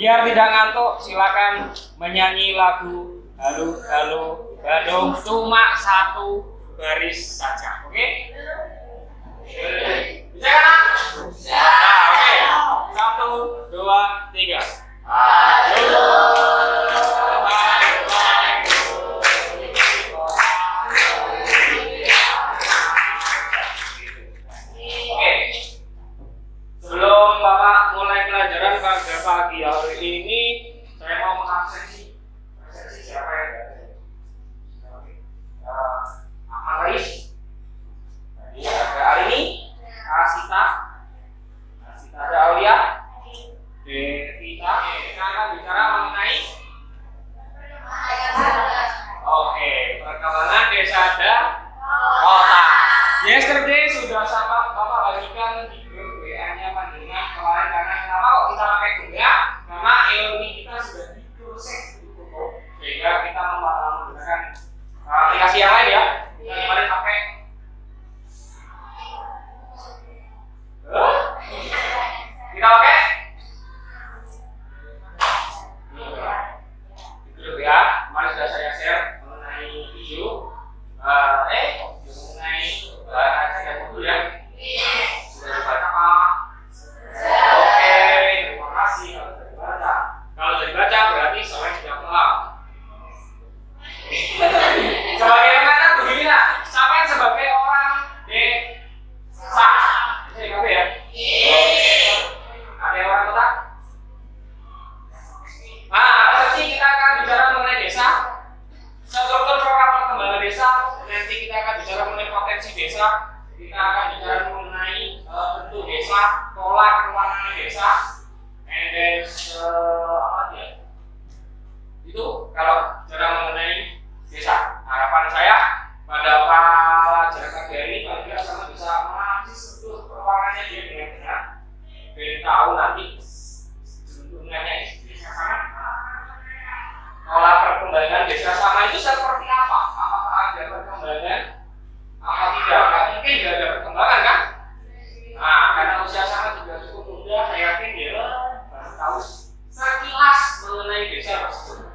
Biar tidak ngantuk, silakan menyanyi lagu Halo Halo Bandung cuma satu baris saja, oke? Bisa kan? Bisa. Nah, oke. 1, 2, 3. Halo. Sebelum Bapak mulai pelajaran pada pagi hari ini, saya mau mengabsensi siapa yang Ahmad Rais, tadi ada Arini, Asita ada Aulia, Devita. Kita akan bicara mengenai perkembangan desa dan kota. Yesterday sudah sama Bapak bagikan di grup WA-nya panjenengan kemarin, karena kenapa kok kita pakai Google? Karena ilmu kita sudah diproses ditutup, sehingga kita menggunakan aplikasi yang lain ya. Kita kemarin pakai di grup ya. Kemarin sudah saya share mengenai video mengenai bahasa dan buku ya. Sudah dibaca Pak? Oke, terima kasih kalau sudah dibaca. Kalau sudah dibaca berarti soalnya sudah paham. Sebagaimana begini lah, siapa yang sebagai orang desa? Bisa ya? Ada yang orang kota? Apa sih kita akan bicara mengenai desa? Struktur program perkembangan desa. Nanti kita akan bicara mengenai potensi desa. Kita akan bicara mengenai bentuk desa, pola keuangan desa, and then apa ya? Itu kalau bicara mengenai desa. Harapan saya pada pelajaran pagi hari ini Pak sama bisa menganalisis struktur keuangannya dia dengan benar. Dan tahu nanti bentuknya desa sama. Pola perkembangan desa sama itu seperti apa? Apakah ada perkembangan? Apa tidak? Nggak mungkin tidak ada perkembangan kan? Nah, karena usia sama juga cukup muda, saya yakin dia baru tahu sekilas mengenai desa tersebut.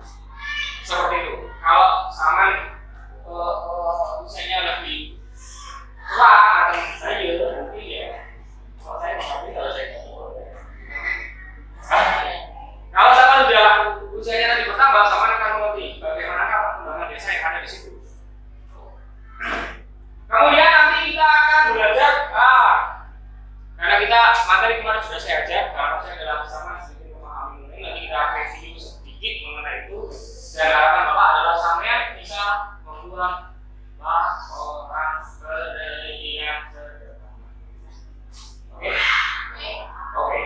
Seperti itu. Kalau sama usianya lebih tua atau saya nanti ya, kalau saya mengerti kalau saya kalau sama sudah usianya nanti bertambah, sama akan mengerti bagaimana perkembangan desa yang ada di situ. Kemudian nanti kita akan belajar, karena kita materi kemarin sudah saya ajar, kalau saya adalah sama sedikit memahami ini, nanti kita review sedikit mengenai itu. Dan harapan Bapak adalah sampean bisa membuat laporan penelitian sederhana. Oke,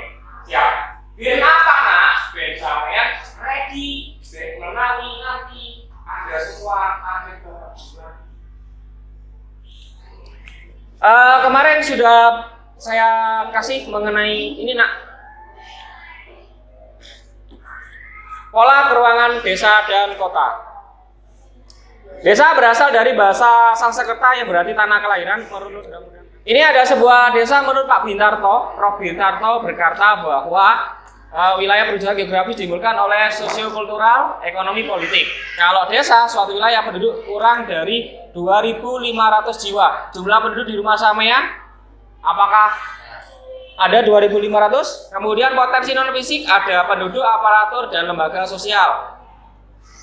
siap. Biar apa nak? Biar sampean ready, biar menawi nanti ada sesuatu ada kewajiban. Kemarin sudah saya kasih mengenai ini nak, pola keuangan desa dan kota. Desa berasal dari bahasa Sanskerta yang berarti tanah kelahiran. Ini ada sebuah desa menurut Pak Bintarto. Prof. Bintarto berkata bahwa wilayah perusahaan geografis dimulakan oleh sosiokultural, ekonomi, politik. Kalau desa, suatu wilayah penduduk kurang dari 2.500 jiwa. Jumlah penduduk di rumah sampean apakah ada 2.500? Kemudian potensi non fisik ada penduduk, aparatur, dan lembaga sosial.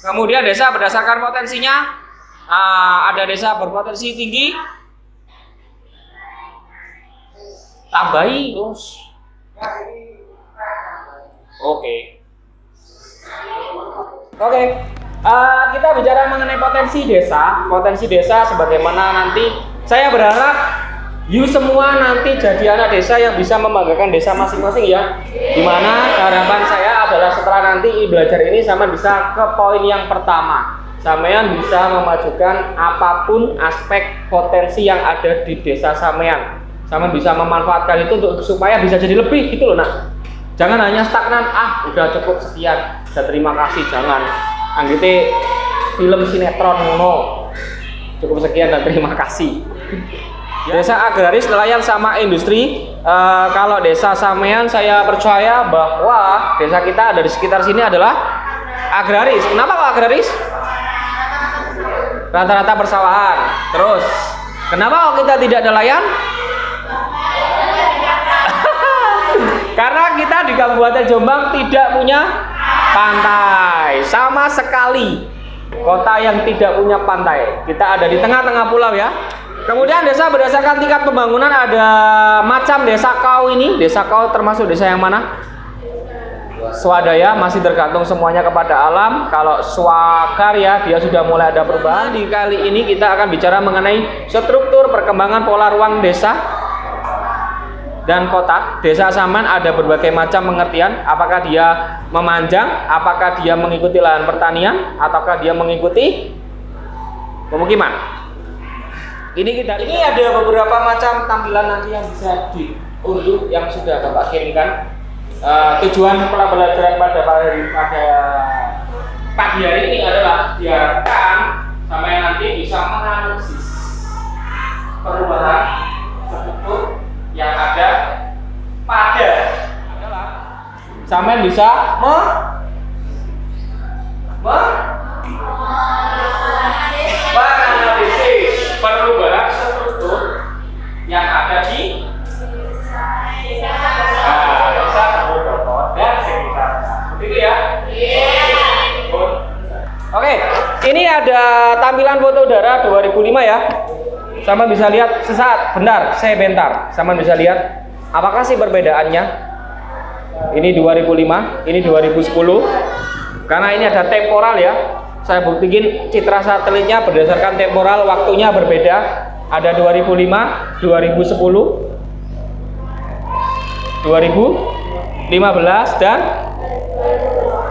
Kemudian desa berdasarkan potensinya ada desa berpotensi tinggi, tambahi terus. Oke. Kita bicara mengenai potensi desa. Potensi desa sebagaimana nanti saya berharap you semua nanti jadi anak desa yang bisa membanggakan desa masing-masing ya. Dimana harapan saya adalah setelah nanti belajar ini sama bisa ke poin yang pertama. Sampean bisa memajukan apapun aspek potensi yang ada di desa sampean. Sampean bisa memanfaatkan itu untuk supaya bisa jadi lebih gitu loh nak. Jangan hanya stagnan, udah cukup sekian, dan terima kasih, jangan. Anggite film sinetron no. Cukup sekian dan terima kasih. Desa agraris nelayan sama industri. Kalau desa sampean saya percaya bahwa desa kita ada di sekitar sini adalah agraris. Kenapa kok agraris? Rata-rata persawahan. Terus, kenapa kok kita tidak nelayan? Karena kita di Kabupaten Jombang tidak punya pantai sama sekali. Kota yang tidak punya pantai. Kita ada di tengah-tengah pulau ya. Kemudian desa berdasarkan tingkat pembangunan ada macam desa kau ini. Desa kau termasuk desa yang mana? Swadaya, masih tergantung semuanya kepada alam. Kalau swakarya dia sudah mulai ada perubahan. Di kali ini kita akan bicara mengenai struktur perkembangan pola ruang desa dan kota. Desa Saman ada berbagai macam pengertian. Apakah dia memanjang, apakah dia mengikuti lahan pertanian, ataukah dia mengikuti pemukiman. Ini ada beberapa macam tampilan nanti yang bisa diunduh yang sudah Bapak kirimkan. Tujuan pembelajaran pada pagi hari ini adalah diharapkan sampai nanti bisa menganalisis perubahan struktur yang ada pada sampai bisa menganalisis perubahan struktur yang ada di desa Kabupaten dan sekitarnya. Begitu ya? Oke, ini ada tampilan foto udara 2005 ya. Sama bisa lihat sesaat, bentar, saya bentar. Sama bisa lihat apakah sih perbedaannya? Ini 2005, ini 2010. Karena ini ada temporal ya. Saya buktikan citra satelitnya berdasarkan temporal, waktunya berbeda. Ada 2005, 2010, 2015 dan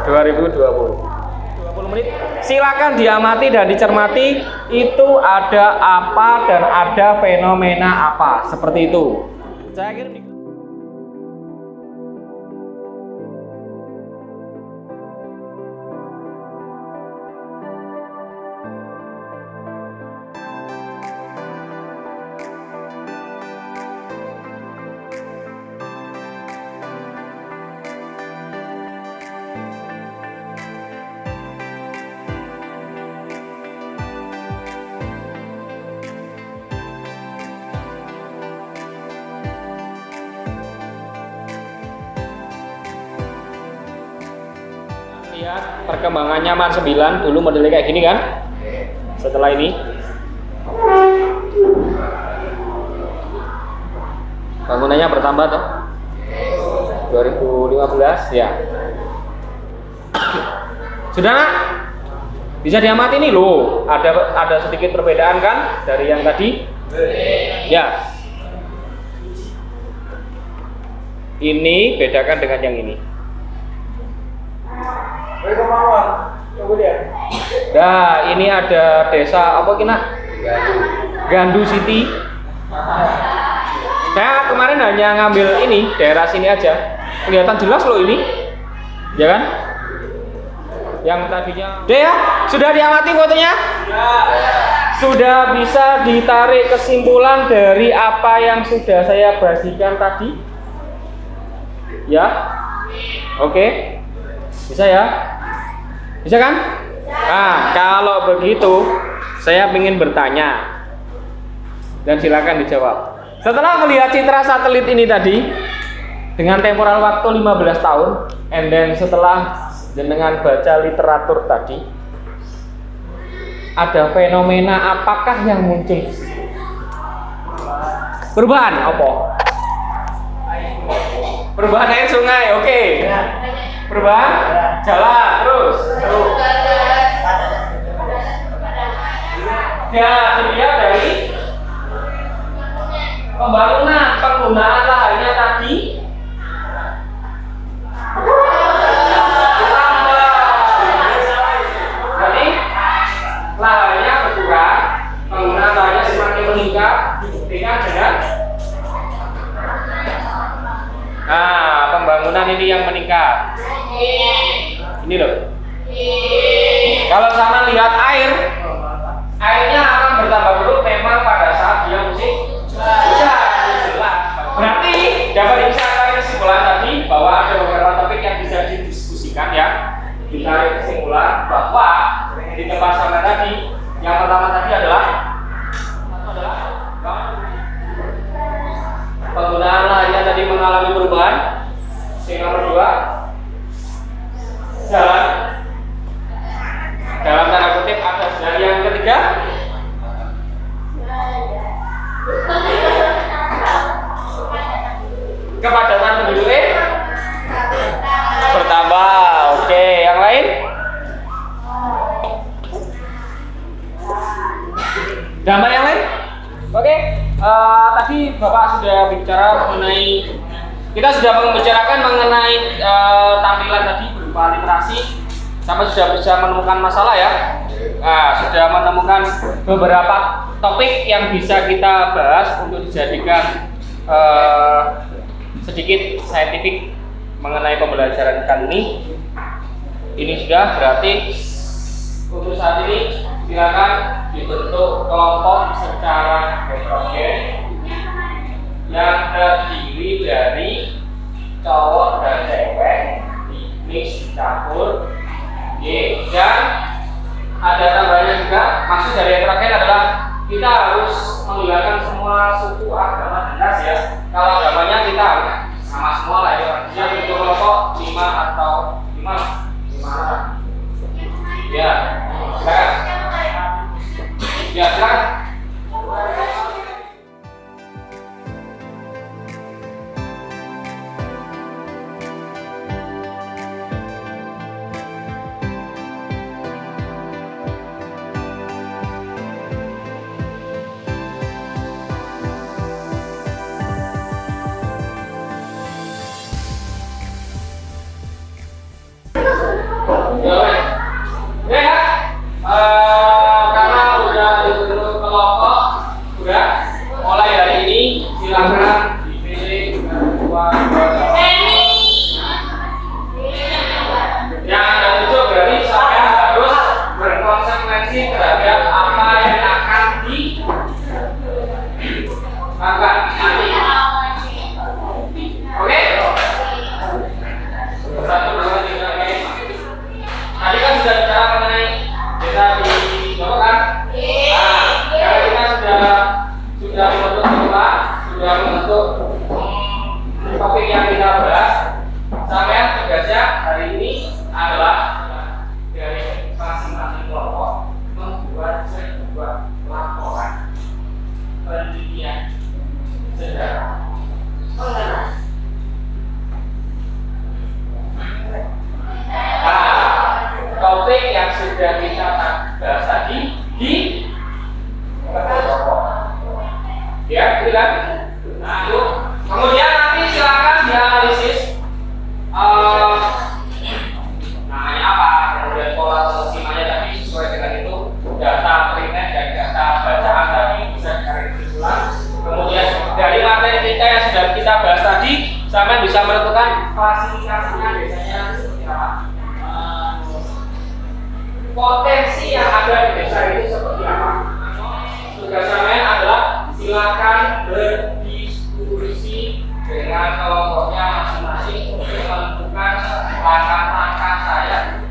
2020. 20 menit. Silakan diamati dan dicermati itu ada apa dan ada fenomena apa, seperti itu. Saya kirim di lihat perkembangannya Man 9 dulu modelnya kayak gini kan. Setelah ini bangunannya bertambah toh 2015 ya. Sudah nak? Bisa diamati nih loh, ada sedikit perbedaan kan dari yang tadi ya. Ini bedakan dengan yang ini. Nah, ini ada desa apa kina? Gandu City. Saya kemarin hanya ngambil ini daerah sini aja. Kelihatan jelas loh ini, ya kan? Yang tadinya. Deh ya, sudah diamati fotonya? Sudah bisa ditarik kesimpulan dari apa yang sudah saya bagikan tadi? Ya, oke. Bisa ya? Bisa kan? Nah, kalau begitu saya ingin bertanya dan silakan dijawab. Setelah melihat citra satelit ini tadi dengan temporal waktu 15 tahun, and then setelah dengan baca literatur tadi, ada fenomena apakah yang muncul? Perubahan apa? Perubahan air sungai, oke. Perubahan jalan terus. Ya, dilihat dari pembangunan penggunaan lahannya tadi jadi lahannya berkurang, penggunaan lahannya semakin meningkat dibuktikan dengan pembangunan ini yang meningkat. Ini loh. Kalau sama lihat airnya akan bertambah terus memang pada saat dia musim penggunaan lainnya tadi mengalami perubahan. Yang nomor 2, jalan dalam tanda kutip ada. Dan yang ketiga, kepadatan penduduknya bertambah. Oke, yang lain? Gambar yang lain? Oke, tadi Bapak sudah bicara mengenai, kita sudah membicarakan mengenai tampilan tadi berupa literasi, sampai sudah bisa menemukan masalah ya. Sudah menemukan beberapa topik yang bisa kita bahas untuk dijadikan sedikit saintifik mengenai pembelajaran kali ini. Ini sudah berarti untuk saat ini silakan dibentuk kelompok secara heterogen yang terdiri dari cowok dan cewek, mix campur. Dan ada tambahannya juga. Maksud dari heterogen adalah kita harus menghilangkan semua suku, agama, dan ras ya. Kalau agamanya kita sama semua lah ya. Jadi untuk kelompok 5 atau 5 ya, silakan. Ya, silakan. Karena udah dibentuk kelompok, udah mulai dari ini silakan dipilih dua yang ada itu. Berarti saya harus berkonsekuensi terhadap apa yang akan diangkat nanti. Oke? 1, 2, 3, 4. Tadi kan sudah bicara mengenai desa di Jawa kan? Karena kita sudah membentuk tema, sudah membentuk topik yang kita bahas. Sampai tugasnya hari ini adalah dari masing-masing kelompok membuat sebuah laporan penelitian sejarah mengenai topik yang sudah kita bahas tadi di kelompok. Ya, silakan. Nah, yuk. Kemudian nanti silakan dianalisis namanya apa, kemudian pola skemanya tadi sesuai dengan itu, data primer dan data bacaan tadi bisa dicari kesimpulan. Kemudian dari materi kita yang sudah kita bahas tadi, sampai bisa menentukan klasifikasinya biasanya seperti apa. Potensi yang ada di desa itu seperti apa? Tugas sampean adalah silakan berdiskusi dengan kelompoknya masing-masing untuk menentukan langkah-langkah saya.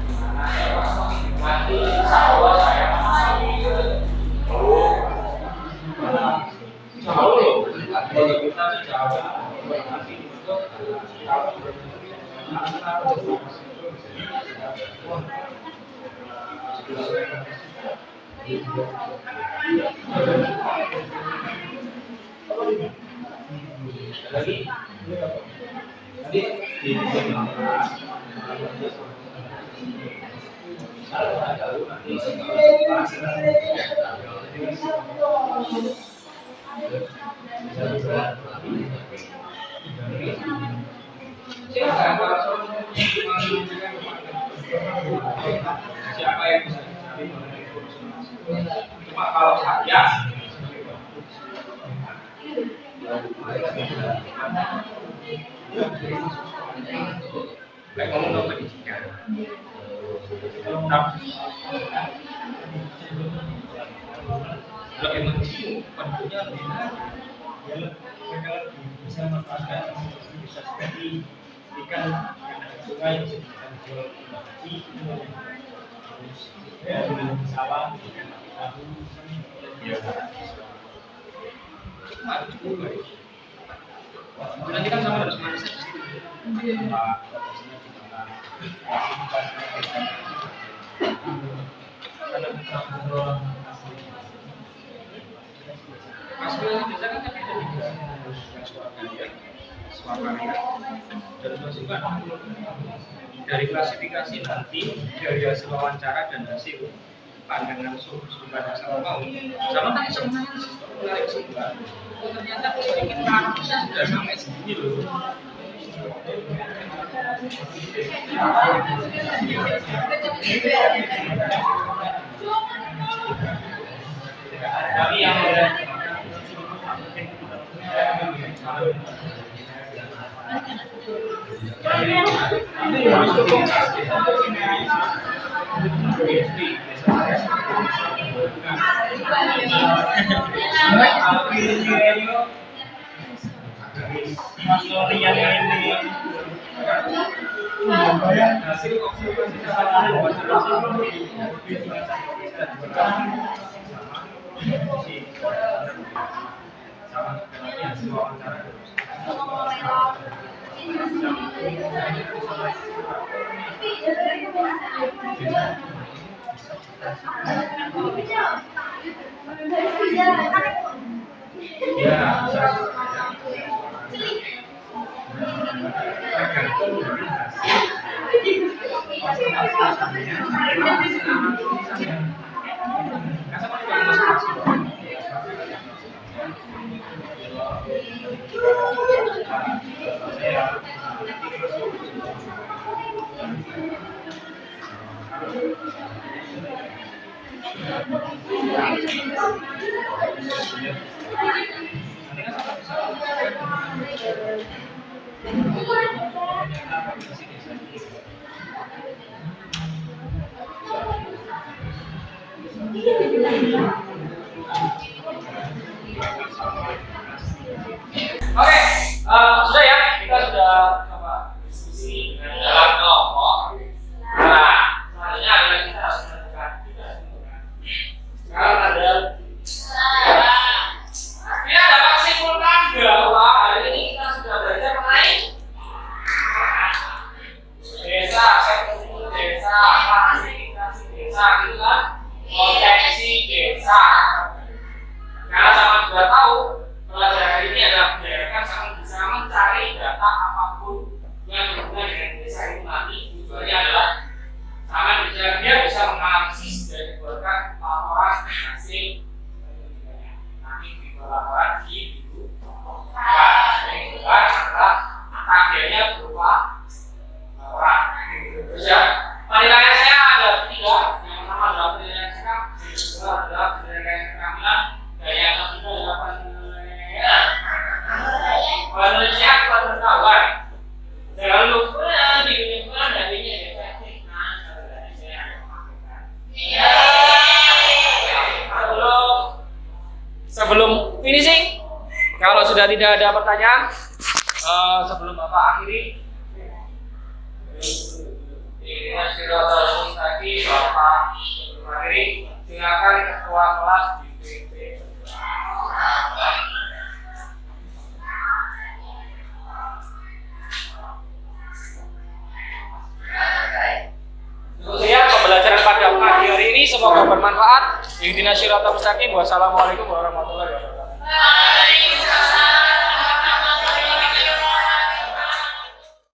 Nanti insya Allah saya siapa yang bisa cuma kalau saya baik ngomong dong pendidikan lebih mencium pentingnya mereka bisa memanfaatkan bisa seperti ikan sungai bisa jual terus sawah tahu ya cuma cukup baik Nanti kan sama harus manis. Maskulin biasa kan tapi ada tiga suaranya dan juga dari klasifikasi nanti dari hasil wawancara dan hasil pandangan sumber dasar mau sama kan semuanya menarik juga. Oh, ternyata sedikit kakusnya sudah sampai segini loh. Tapi yang Oke, sudah ya, kita sudah coba diskusi dengan dalam kelompok. Nah, selanjutnya adalah kita harus menentukan. Sekarang ada kita dapat simpulkan bahwa hari ini kita sudah belajar mengenai desa, struktur desa, klasifikasi desa, gitu kan? Potensi desa. Karena sama juga tahu pelajaran ini adalah menjadikan sama bisa mencari data apapun yang berhubungan dengan desa itu nanti tujuannya adalah sama bisa menganalisis dan dikeluarkan laporan hasil nanti dibuat laporan di minggu depan adalah targetnya berupa laporan. Terus ya penilaian saya ada 3. Yang pertama adalah penilaian sikap, yang kedua adalah penilaian keterampilan, dan yang ketiga adalah penelitian pengetahuan. Jangan lupa dikirimkan darinya efektif. Sebelum finishing, kalau sudah tidak ada pertanyaan, sebelum Bapak akhiri, Bapak akhiri, silakan ketua kelas di PP. Untuk saya pembelajaran pada pagi hari ini semoga bermanfaat. Ihdinash shiratal mustaqim. Wassalamualaikum warahmatullahi wabarakatuh.